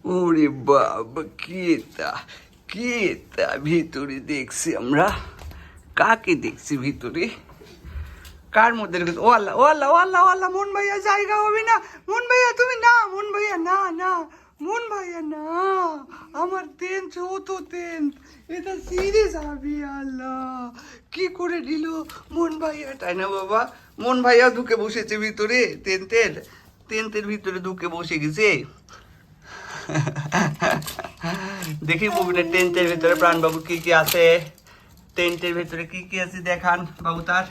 ওরে বাবা, কি তা ভিতরে দেখছি আমরা? কাকে দেখছি ভিতরে? কার মধ্যে রেখেছে? ও আল্লাহ, ও আল্লাহ, ও আল্লাহ, ও আল্লাহ, মন ভাইয়া জায়গা হবে না। মন ভাইয়া তুমি না, মন ভাইয়া না, না, মন ভাইয়া না, আমার তেন চৌথ তেন, এটা সিরিয়াস হবে। আল্লাহ, কি করে দিল মন ভাইয়া, তাই না বাবা? মন ভাইয়া ঢুকে বসেছে ভিতরে, তেন্তের ভিতরে ঢুকে বসে গেছে। দেখি মুভিটার টেন্টের ভিতরে প্রাণবাবু কি কি আছে, টেন্টের ভিতরে কি কি আছে দেখান বাবু তার।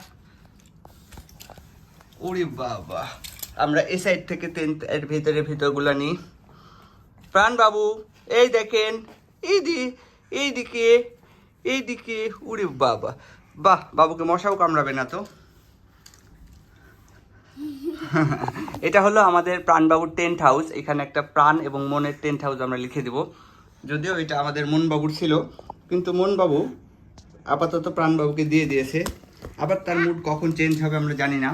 ওরে বাবা, আমরা এই সাইড থেকে টেন্টের ভিতরগুলো নিই। প্রাণবাবু এই দেখেন, এইদিকে। ওরে বাবা, বাহ, বাবুকে মশাও কামড়াবে না তো। এটা হলো আমাদের প্রাণবাবুর টেন্ট হাউস। এখানে একটা প্রাণ এবং মনের টেন্ট হাউস আমরা লিখে দিব। যদিও এটা আমাদের মনবাবুর ছিল, কিন্তু মনবাবু আপাতত প্রাণবাবুকে দিয়ে দিয়েছে। আবার তার মুড কখন চেঞ্জ হবে আমরা জানি না।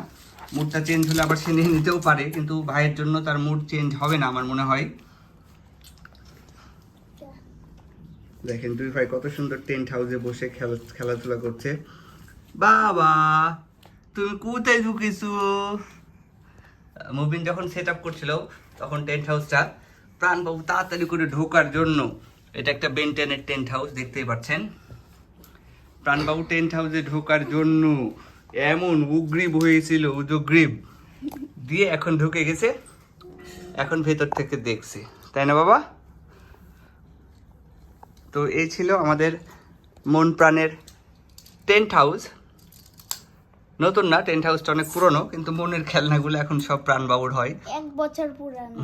মুডটা চেঞ্জ হলে আবার সে নিয়ে নিতেও পারে, কিন্তু ভাইয়ের জন্য তার মুড চেঞ্জ হবে না আমার মনে হয়। দেখেন দুই ভাই কত সুন্দর টেন্ট হাউসে বসে খেলাধুলা করছে। বাবা তুমি কোথায় ঢুকেছো? মুবিন যখন সেট আপ করছিল তখন টেন্ট হাউসটা প্রাণবাবু তাড়াতাড়ি করে ঢোকার জন্য, এটা একটা বেন্টেনের টেন্ট হাউস দেখতেই পাচ্ছেন, প্রাণবাবু টেন্ট হাউসে ঢোকার জন্য এমন উগ্রীব হয়েছিল, উদগ্রীব দিয়ে এখন ঢুকে গেছে, এখন ভেতর থেকে দেখছে, তাই না বাবা? তো এই ছিল আমাদের মন প্রাণের টেন্ট হাউস। নতুন না, টেন্ট হাউসটা অনেক পুরনো, কিন্তু মনের খেলনাগুলো এখন সব প্রাণবাবুর হয়। 1 বছর পুরানো।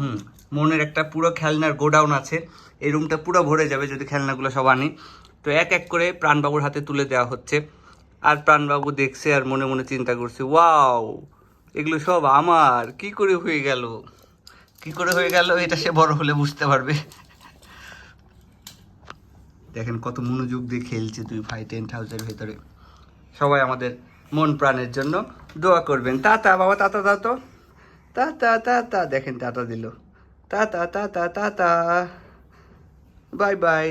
মনের একটা পুরো খেলনার গোডাউন আছে, এই রুমটা পুরো ভরে যাবে যদি খেলনাগুলো সব আনি। তো এক এক করে প্রাণবাবুর হাতে তুলে দেওয়া হচ্ছে, আর প্রাণবাবু দেখছে আর মনে মনে চিন্তা করছে, ওয়াও এগুলো সব আমার, কি করে হয়ে গেল এটা সে বড় হলে বুঝতে পারবে। দেখেন কত মনোযোগ দিয়ে খেলছে দুই ভাই টেন্ট হাউসের ভেতরে। সবাই আমাদের মন প্রাণের জন্য দোয়া করবেন। টাটা বাবা, টাটা দাও তো, টাটা। দেখেন টাটা দিল, টাটা, বাই বাই।